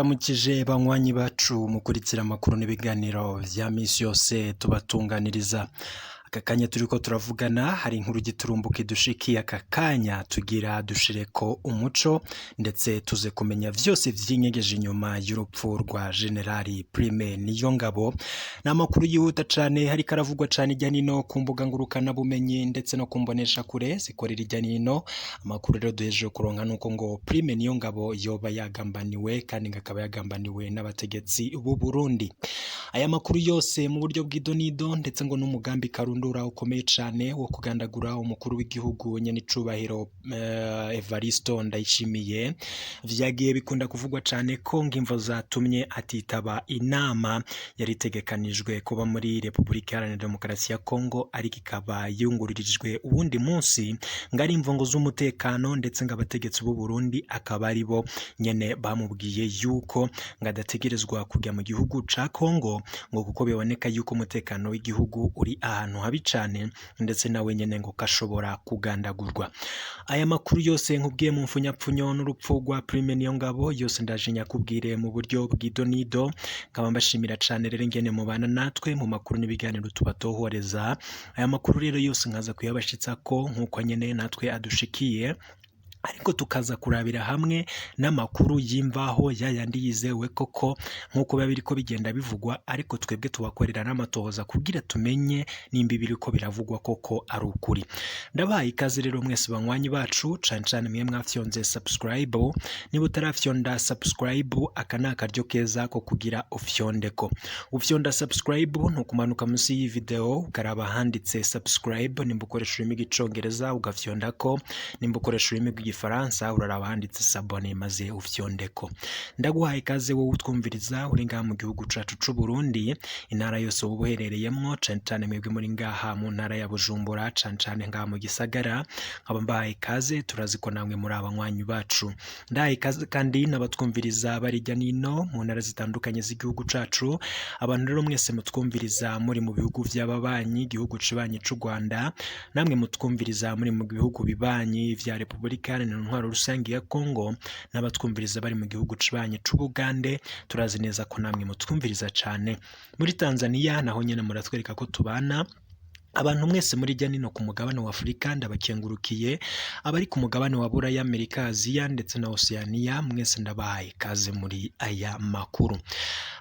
Ndabaramukije banywanyi bacu mukurikira amakuru n'ibiganiro vya misi yose tubatunganiriza. Aka kanya turiko turavugana hari inkuru giturumbuka dushikiye aka kanya tugira dushireko umuco ndetse tuze kumenya vyose vyinyegeje inyuma y'urupfu rwa Generali Prime Niyongabo. N'amakuru yihuta cane hariko aravugwa cane irya nino ku mbuga ngurukana bumenyi ndetse no kumbonesha kure zikorera irya nino. Amakuru rero duhejeje kuronka nuko ngo Prime Niyongabo yoba yagambaniwe kandi ngakaba yagambaniwe n'abategetsi b'u Burundi. Aya makuru yose mu buryo bw'idonido ndetse ngo n'umugambi karundura ukomeye cane wo kugandagura umukuru w'igihugu nyene icubahiro Evaristo Ndayishimiye vyagiye bikunda kuvugwa cane ko ngimvo zatumye atitaba inama yari itegekanijwe kuba muri Republika Iharanira Demokarasi ya Kongo ariko ikaba yunguririjwe uwundi munsi ngari imvongo z'umutekano ndetse ng'abategetsi b'u Burundi akaba ari bo nyene bamubwiye yuko ngadategerezwa kujya mu gihugu ca Kongo ngo kuko biboneka yuko umutekano w'igihugu uri ahantu habi cane ndetse nawe nyene ngo kashobora kugandagurwa. Aya makuru yose nkubwiye mu mfunyapfunyo n'urupfu rwa Prime Niyongabo yose ndaje nyakubwire mu buryo bw'idonido nkaba mbashimira cane rero ingene mubana natwe mu makuru n'ibiganiro tubatohoreza. Aya makuru rero yose nkaza kuyabashitsako nkuko nyene natwe adushikiye ariko tukaza kurabira hamwe n'amakuru y'imvaho yayandi yizewe koko nkuko biba biriko bigenda bivugwa ariko twebwe tubakorera n'amatohoza kugira tumenye nimba biriko biravugwa koko ari ukuri. Ndabaye ikaze rero mwese banywanyi bacu cane cane mwe mwafyonze subscribe, niba utarafyonda subscribe aka ni akaryo keza ko kugira ufyondeko. Ufyonda subscribe ntukumanuka munsi y'iyi video ukaraba handitse subscribe, nimba ukoresha ururimi rw'icongereza ugafyondako, nimba ukoresha ururimi rw'igifaransa uraraba handitse s'abonner maze ufyondeko. Ndaguhaye ikaze wowe utwumviriza uri ngaha mu gihugu cacu c'u Burundi, intara yose uba uherereyemwo cane cane mwebwe muri ngaha mu ntara ya Bujumbura cane cane ngaha mu gisagara nkaba mbahaye ikaze, turazi ko namwe muri abanywanyi bacu. Ndahaye ikaze kandi n'abatwumviriza bari irya nino mu ntara zitandukanye z'igihugu cacu. Abantu rero mwese mutwumviriza muri mu bihugu vy'ababanyi, igihugu cibanyi c'u Rwanda, namwe mutwumviriza muri mu bihugu bibanyi vya Republika Iharanira Intwaro Rusangi ya Kongo, n'abatwumviriza bari mu gihugu cibanyi c'u Bugande, turazi neza ko namwe mutwumviriza cane. Muri Tanzania naho nyene muratwereka ko tubana. Abantu mwese muri irya nino ku mugabane wa Afrika ndabakengurukiye, abari ku mugabane wa Buraya, Amerika, Aziya ndetse na Oceania mwese ndabahaye kaze muri aya makuru.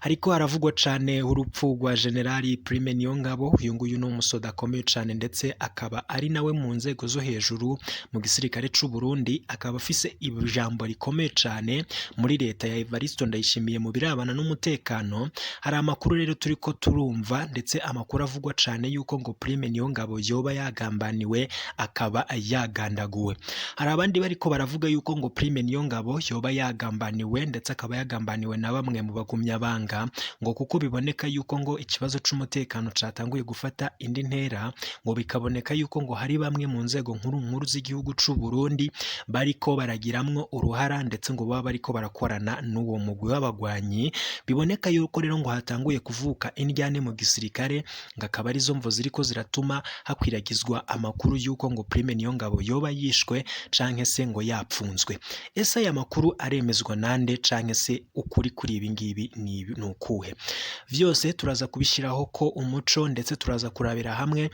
Ariko haravugwa cane urupfu rwa Generali Prime Niyongabo. Uyu nguyu ni umusoda akomeye cane ndetse akaba ari nawe mu nzego zo hejuru mu gisirikare c'u Burundi, akaba afise ijambo rikomeye cane muri leta ya Evaristo Ndayishimiye mu birabana n'umutekano. Hari amakuru rero turiko turumva ndetse amakuru avugwa cane yuko ngo Prime Niyongabo yoba yagambaniwe akaba yagandaguwe. Hari abandi bariko baravuga yuko ngo Prime Niyongabo yoba yagambaniwe ndetse akaba yagambaniwe na bamwe mu bagumyabanga ngo kuko biboneka yuko ngo ikibazo c'umutekano catanguye gufata indi ntera, ngo bikaboneka yuko ngo hari bamwe mu nzego nkuru z'igihugu c'u Burundi bariko baragiramwo uruhara ndetse ngo baba bariko barakorana n'uwo mugwi w'abagwanyi. Biboneka yuko rero ngo hatanguye kuvuka indyane mu gisirikare ngakaba arizo mvo ziriko ziratuma hakwiragizwa amakuru yuko ngo Prime Niyongabo yoba yishwe canke se ngo yapfunzwe. Ese aya makuru aremezwa nande canke se ukuri kuri ibi ngibi ni nukuhe? Vyose turaza kubishiraho ko umuco ndetse turaza kurabira hamwe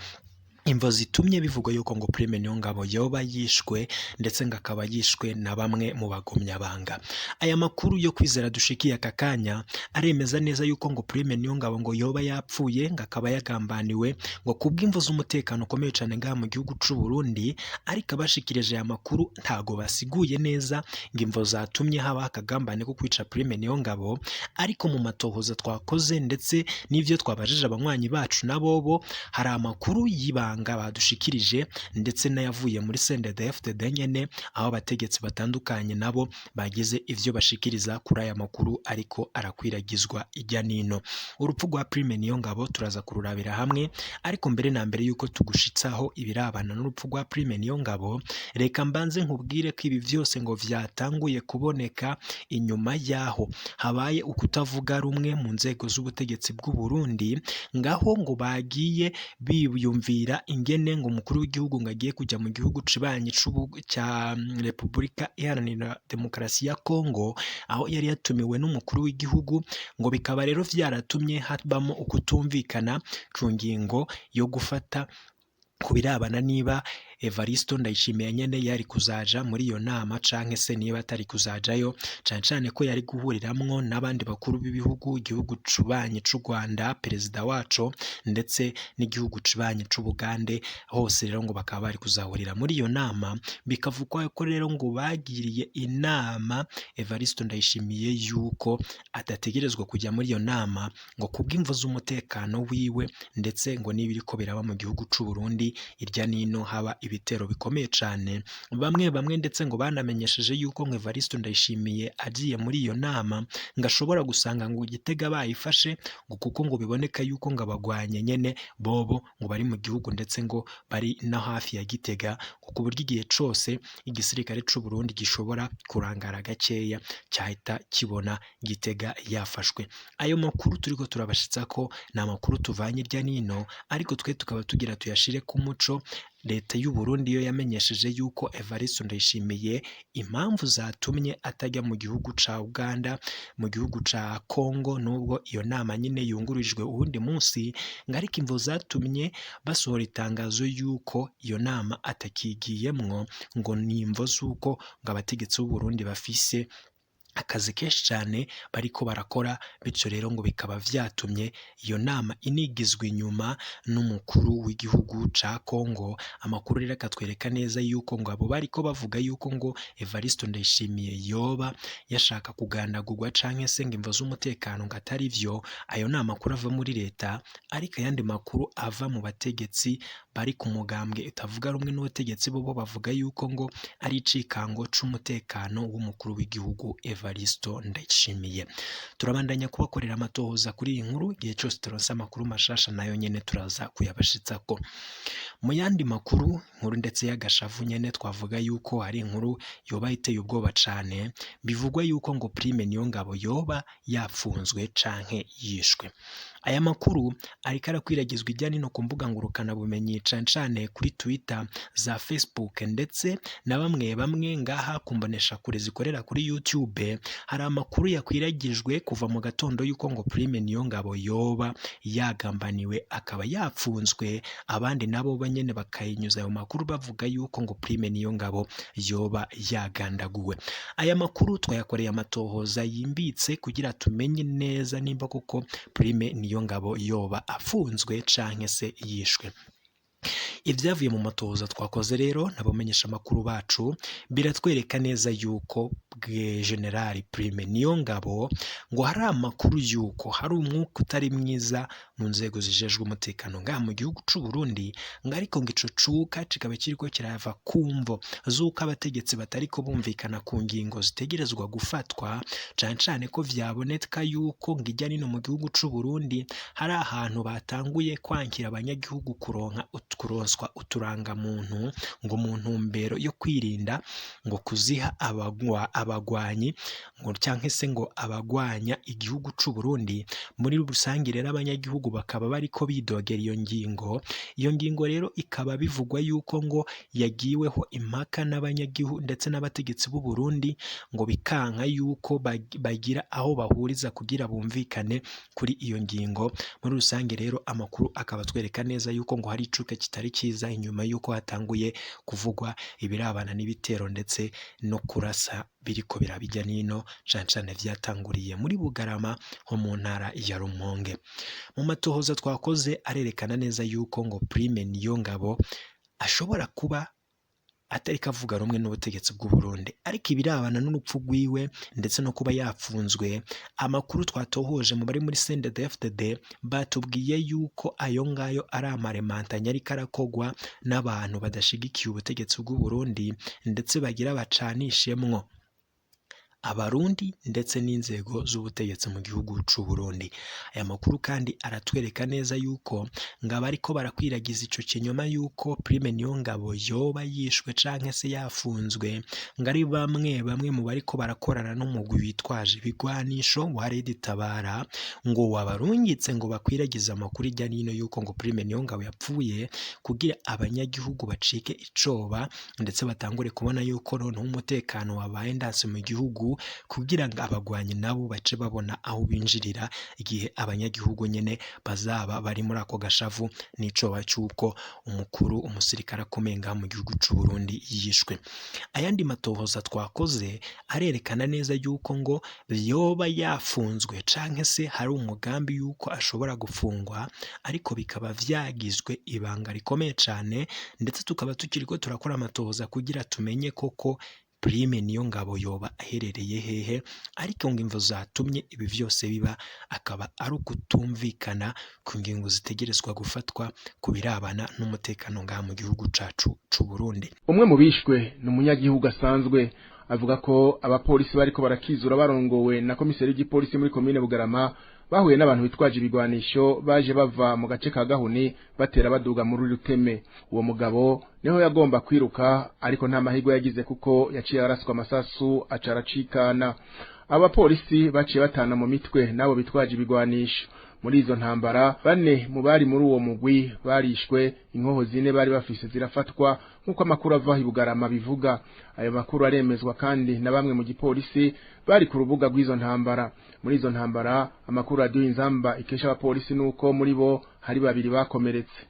imvo zitumye bivugwa yuko ngo Prime Niyongabo yoba yishwe ndetse ngakaba yishwe na bamwe mu bagumyabanga. Aya makuru yo kwizera dushikiye aka kanya aremeza neza yuko ngo Prime Niyongabo ngo yoba yapfuye ngakaba yagambaniwe ngo kubw'imvo z'umutekano ukomeye cane ngaha mu gihugu c'u Burundi, ariko abashikirije aya makuru ntago basiguye neza ngo imvo zatumye haba akagambane ko kwica Prime Niyongabo. Ariko mu matohoza twakoze ndetse n'ivyo twabajije abanywanyi bacu nabobo hari amakuru y'ibanga badushikirije ndetse n'ayavuye muri CNDD-FDD nyene, aho abategetsi batandukanye nabo bagize ivyo bashikiriza kuri aya makuru ariko arakwiragizwa irya nino. Urupfu rwa Prime Niyongabo turaza kururabira hamwe, ariko mbere na mbere yuko tugushitsaho ibirabana n'urupfu rwa Prime Niyongabo, reka mbanze nkubwire ko ibi vyose ngo vyatanguye kuboneka inyuma yaho habaye ukutavuga rumwe mu nzego z'ubutegetsi bw'u Burundi, ngaho ngo bagiye biyumvira ingene ngo umukuru w'igihugu ngo agiye kujya mu gihugu cibanyi cya Repubulika Iharanira Demokarasi ya Kongo, aho yari yatumiwe n'umukuru w'igihugu, ngo bikaba rero vyaratumye habamo ukutumvikana ku ngingo yo gufata ku birabana niba Evaristo Ndayishimiye nyene yari kuzaja muri iyo nama canke se niba atari kuzajayo, cane cane ko yari guhuriramwo n'abandi bakuru b'ibihugu, igihugu cubanye c'u Rwanda, perezida waco ndetse n'igihugu cubanye c'Ubugande, hose rero ngo bakaba bari kuzahurira muri iyo nama. Bikavugwa ko rero ngo bagiriye inama Evaristo Ndayishimiye yuko adategerezwa kujya muri iyo nama, ngo kubw'imvo z'umutekano wiwe, ndetse ngo n'ibiriko biraba mu gihugu c'u Burundi irya nino haba ibitero bikomeye cane. Bamwe ndetse ngo banamenyesheje yuko ngo Evaristo Ndayishimiye agiye muri iyo nama ngo ashobora gusanga ngo Gitega bayifashe, ngo kuko ngo biboneka yuko ngo abagwanye nyene bobo ngo bari mu gihugu ndetse ngo bari no hafi ya Gitega, ku buryo igihe cose igisirikare c'u Burundi gishobora kurangara gakeya cyahita kibona Gitega yafashwe. Ayo makuru turiko turabashitsa ko ni amakuru tuvanye irya nino, ariko twe tukaba tugira tuyashire ku muco. Leta y'u Burundi yo yamenyesheje yuko Evaristo Ndayishimiye impamvu zatumye atajya mu gihugu ca Uganda, mu gihugu ca Kongo, nubwo iyo nama nyine yungurijwe uwundi munsi, ngo ariko imvo zatumye basohora itangazo yuko iyo nama atakigiyemwo, ngo ni imvo z'uko ngo abategetsi b'u Burundi bafise akazi kenshi cyane bariko barakora, bityo rero ngo bikaba vyatumye iyo nama inigizwe inyuma n'umukuru w'igihugu ca Kongo. Amakuru rero akatwereka neza yuko ngo abo bariko bavuga yuko ngo Evaristo Ndayishimiye yoba yashaka kugandagurwa canke se ngo imvo z'umutekano ngo atari vyo, ayo ni amakuru ava muri leta, ariko ayandi makuru ava mu bategetsi bari ku mugambwe utavuga rumwe n'ubutegetsi, bo bavuga yuko ngo ari icikango c'umutekano w'umukuru w'igihugu Evaristo Ndayishimiye. Turabandanya kubakorera amatohoza kuri iyi nkuru, igihe cyose turonse amakuru mashasha nayo nyene turaza kuyabashitsako. Mu yandi makuru, inkuru ndetse y'agashavu nyene twavuga yuko ari inkuru yoba iteye ubwoba cane, bivugwa yuko ngo Prime Niyongabo yoba yapfunzwe canke yishwe. Aya makuru ariko arakwiragizwa irya nino ku mbuga ngurukana bumenyi, cane cane kuri Twitter, za Facebook ndetse na bamwe ngaha kumbonesha kure zikorera kuri YouTube. Hari amakuru yakwiragijwe kuva mu gatondo yuko ngo Prime Niyongabo yoba yagambaniwe akaba yapfunzwe, abandi nabo banyene bakayinyuza ayo makuru bavuga yuko ngo Prime Niyongabo yoba yagandaguwe. Aya makuru twayakoreye amatohoza yimbitse kugira tumenye neza nimba koko Prime Niyongabo yoba afunzwe canke se yishwe. Ibyavuye mu matohoza twakoze rero nabamenyesha amakuru bacu biratwereka neza yuko General Prime Niyongabo ngo hari amakuru yuko hari umwuka utari mwiza mu nzego zijejwe umutekano ngaha mu gihugu c'u Burundi, ngo ariko ngo ico cuka kikaba kiriko kirava kumvo zuko abategetsi batariko bumvikana ku ngingo zitegerezwa gufatwa, cane cane ko vyaboneka yuko ngo ijya nino mu gihugu c'u Burundi hari ahantu batanguye kwankira abanyagihugu kuronswa uturangamuntu, ngo mu ntumbero yo kwirinda ngo kuziha abagwanyi ngo canke se ngo abagwanya igihugu c'u Burundi. Muri rusangi rero abanyagihugu bakaba bariko bidogera iyo ngingo. Iyo ngingo rero ikaba bivugwa yuko ngo yagiweho impaka n'abanyagihugu ndetse n'abategetsi b'u Burundi, ngo bikanka yuko bagira aho bahuriza kugira bumvikane kuri iyo ngingo. Muri rusange rero amakuru akaba twereka neza yuko ngo hari icuka kitari kiza inyuma yuko hatanguye kuvugwa ibirabana n'ibitero ndetse no kurasa biriko birabijya nino, cane cane vyatanguriye muri Bugarama ho mu ntara ya Rumonge. Mu matohoza twakoze arerekana neza yuko ngo Prime Niyongabo ashobora kuba atari kavuga rumwe n'ubutegetsi bw'u Burundi, ariko ibirabana n'urupfu rwiwe ndetse no kuba yapfunzwe, amakuru twatohoje mu bari muri CNDD-FDD batubwiye yuko ayo ngayo ari amaremantanya ariko arakogwa n'abantu badashigikiye ubutegetsi bw'u Burundi ndetse bagira bacanishemwo abarundi ndetse n'inzego z'ubutegetsi mu gihugu c'u Burundi. Aya makuru kandi aratwereka neza yuko ngaba ariko barakwiragiza ico kinyoma yuko Prime Niyongabo yoba yishwe canke se yafunzwe, ngari bamwe mu bariko barakorana n'umugwi witwaje ibigwanisho wa Red Tabara, ngo wabarungitse ngo bakwiragiza amakuru ijya nino yuko ngo Prime Niyongabo yapfuye kugira abanyagihugu bacike icoba ndetse batangure kubona yuko noneho umutekano wabaye ndanse mu gihugu, kugira ngo abagwanyi nabo bace babona aho binjirira igihe abanyagihugu nyene bazaba bari muri ako gashavu n'icoba cy'uko umusirikare akomeye ngaha mu gihugu c'u Burundi yishwe. Ayandi matohoza twakoze arerekana neza yuko ngo yoba yafunzwe canke se hari umugambi yuko ashobora gufungwa, ariko bikaba vyagizwe ibanga rikomeye cane, ndetse tukaba tukiriko turakora amatohoza kugira tumenye koko Prime Niyongabo yoba aherereye hehe, ariko ngo imvo zatumye ibi vyose biba akaba ari ukutumvikana ku ngingo zitegerezwa gufatwa ku birabana n'umutekano ngaha mu gihugu cacu c'u Burundi. Umwe mu bishwe ni umunyagihugu asanzwe, avuga ko abapolisi bariko barakizura barongowe na komiseri w'igipolisi muri komine Bugarama bahuye n'abantu bitwaje ibigwanisho baje bava mu gace ka Gahuni batera baduga muri Ruteme. Uwo mugabo niho yagomba kwiruka, ariko nta mahirwe yagize kuko yaciye araswa amasasu acaracikana. Abapolisi baciye batana mu mitwe nabo bitwaje ibigwanisho. Muri izo ntambara bane mu bari muri uwo mugwi barishwe, inkoho zine bari bafise zirafatwa nkuko amakuru ava Bugarama bivuga. Ayo makuru aremezwa kandi na bamwe mu gipolisi bari ku rubuga rw'izo ntambara. Muri izo ntambara amakuru Radio Inzamba ikesha abapolisi nuko muri bo hari babiri bakomeretse.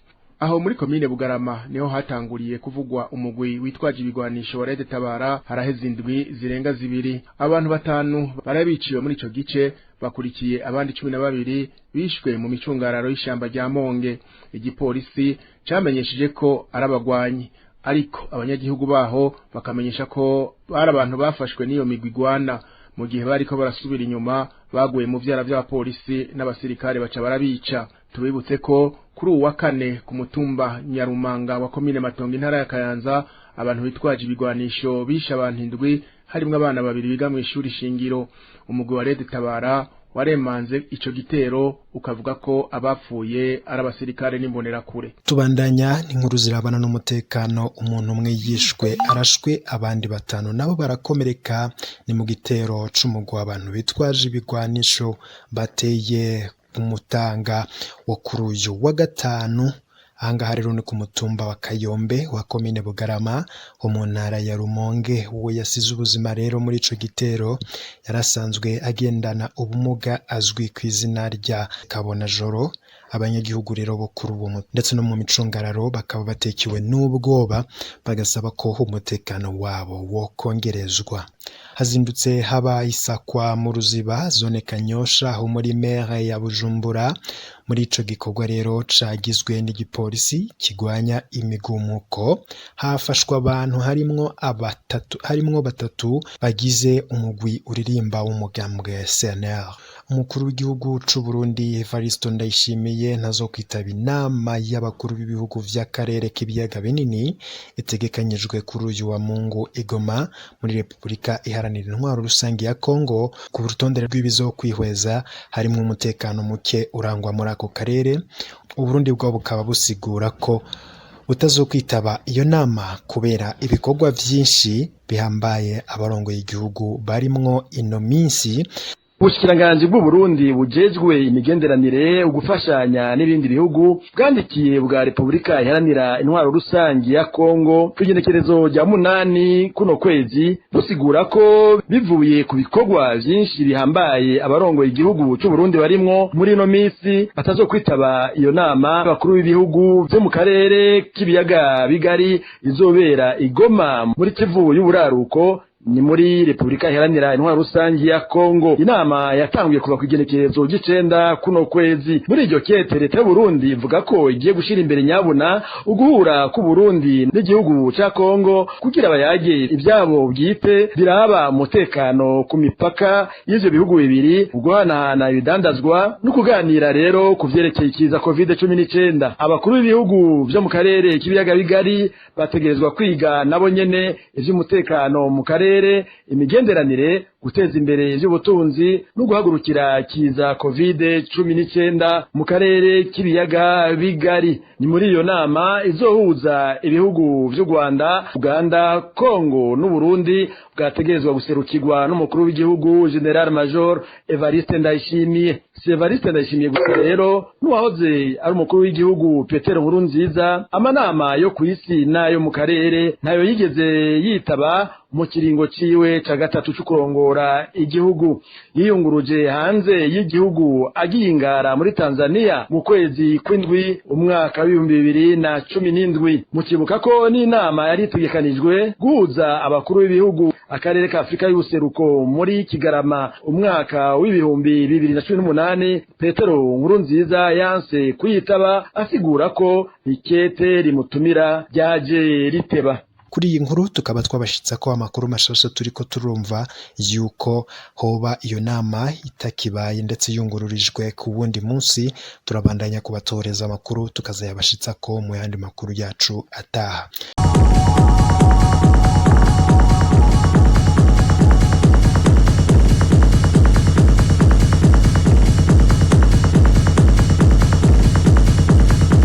Aho muri komine Bugarama niho hatanguriye kuvugwa umugwi witwaje ibigwanisho wa Red Tabara haraheze indwi zirenga zibiri. Abantu 5 barabiciwe muri ico gice, bakurikiye abandi 12 bishwe mu micungararo y'ishamba rya Monge. Igipolisi camenyesheje ko arabagwanyi, ariko abanyagihugu baho bakamenyesha ko bari abantu bafashwe n'iyo migwi igwana. Mu gihe bariko barasubira inyuma baguye mu vyara vy'abapolisi n'abasirikare baca barabica. Tubibutse ko kuri uwa kane ku mutumba Nyarumanga wa komine Matongo intara ya Kayanza abantu bitwaje ibigwanisho bisha abantu 7 harimwo abana 2 biga mu ishuri shingiro. Umugwi wa Red Tabara waremanze ico gitero ukavuga ko abapfuye ari abasirikare n'imbonera kure. Tubandanya n'inkuru zirabana n'umutekano. Umuntu umwe yishwe arashwe, abandi 5 nabo barakomereka. Ni mu gitero c'umugwi w'abantu bitwaje ibigwanisho bateye Umutanga wo kuri uyu wa gatanu. Ahangaha rero ni ku mutumba wa Kayombe wa komine Bugarama ho mu ntara ya Rumonge. Uwo yasize ubuzima rero muri ico gitero yarasanzwe agendana ubumuga azwi ku izina rya Kabona Joro. Abanyagihugu rero bo kuri uwo ndetse no mu micungararo bakaba batekiwe n'ubwoba, bagasaba ko umutekano wabo wo kongerezwa. Hazindutse haba isakwa mu Ruziba zone Kanyosha ho muri mere ya Bujumbura. Muri ico gikorwa rero cagizwe n'igipolisi kigwanya imigumuko, hafashwa abantu harimwo batatu bagize umugwi uririmba w'umugambwe CNL. Umukuru w'igihugu c'u Burundi Evariste Ndayishimiye ntazokwitaba inama y'abakuru b'ibihugu vy'akarere k'ibiyaga binini itegekanyijwe kuri uyu wa Mungu i Goma muri Republika Iharanira Intwaro Rusange ya Kongo. Ku rutonde rw'ibizokwihweza harimwo umutekano muke urangwa muri ako karere. Uburundi bwo bukaba busigura ko butazokwitaba iyo nama kubera ibikorwa vyinshi bihambaye abarongoye igihugu barimwo ino minsi. Ubushikiranganje bw'u Burundi bujejwe imigenderanire ugufashanya n'ibindi bihugu bwandikiye bwa Republika Iharanira Intwaro Rusange ya Kongo kugenekerezo rya 8 kuno kwezi, busigura ko bivuye ku bikorwa vyinshi bihambaye abarongoye igihugu c'u Burundi barimwo muri ino minsi batazokwitaba iyo nama abakuru b'ibihugu byo mu karere k'ibiyaga bigari izobera Igoma muri Kivu y'uburaruko ni muri Republika Iharanira Intwaro Rusange ya Kongo. Inama yatanguye kuva kugenekerezo g'9 kuno kwezi. Muri iryo kete leta y'u Burundi ivuga ko igiye gushira imbere nyabuna uguhura ku Burundi n'igihugu ca Kongo kugira bayage ibyabo bwite biraba umutekano ku mipaka y'ivyo bihugu bibiri, uguhanahana ibidandazwa no kuganira rero kuvyerekeye ikiza COVID-19. Abakuru b'ibihugu byo mu karere k'ibiyaga bigari bategerezwa kwiga nabo nyene ivy'umutekano mu karere, imigenderanire, guteza imbere ivy'ubutunzi no guhagurukira kiza COVID-19 mu karere k'ibiyaga bigari. Ni muri iyo nama izohuza ibihugu vy'u Rwanda, Uganda, Kongo n'u Burundi bwategerezwa guserukirwa n'umukuru w'igihugu General Major Evariste Ndayishimiye. Si Evariste Ndayishimiye gusa rero n'uwahoze ari umukuru w'igihugu Petero Nkurunziza, amanama yo kw'isi nayo mu karere ntayo yigeze yitaba mu kiringo ciwe ca gatatu c'ukurongora igihugu. Yiyunguruje hanze y'igihugu agiye ingara muri Tanzania mu kwezi kw'indwi umwaka w'2017. Mukibuka ko n'inama yari itegekanijwe guhuza abakuru b'ibihugu akarere ka Afrika y'ubuseruko muri Kigarama umwaka w'2018, Petero Nkurunziza yanse kuyitaba asigura ko ikete rimutumira ryaje riteba. Kuri iyi nkuru tukaba twabashitsa ko amakuru mashasha turiko turumva yuko hoba iyo nama itakibaye ndetse yungururijwe ku wundi munsi. Turabandanya kubatoreza amakuru tukazayabashitsa ko mu yandi makuru yacu ataha.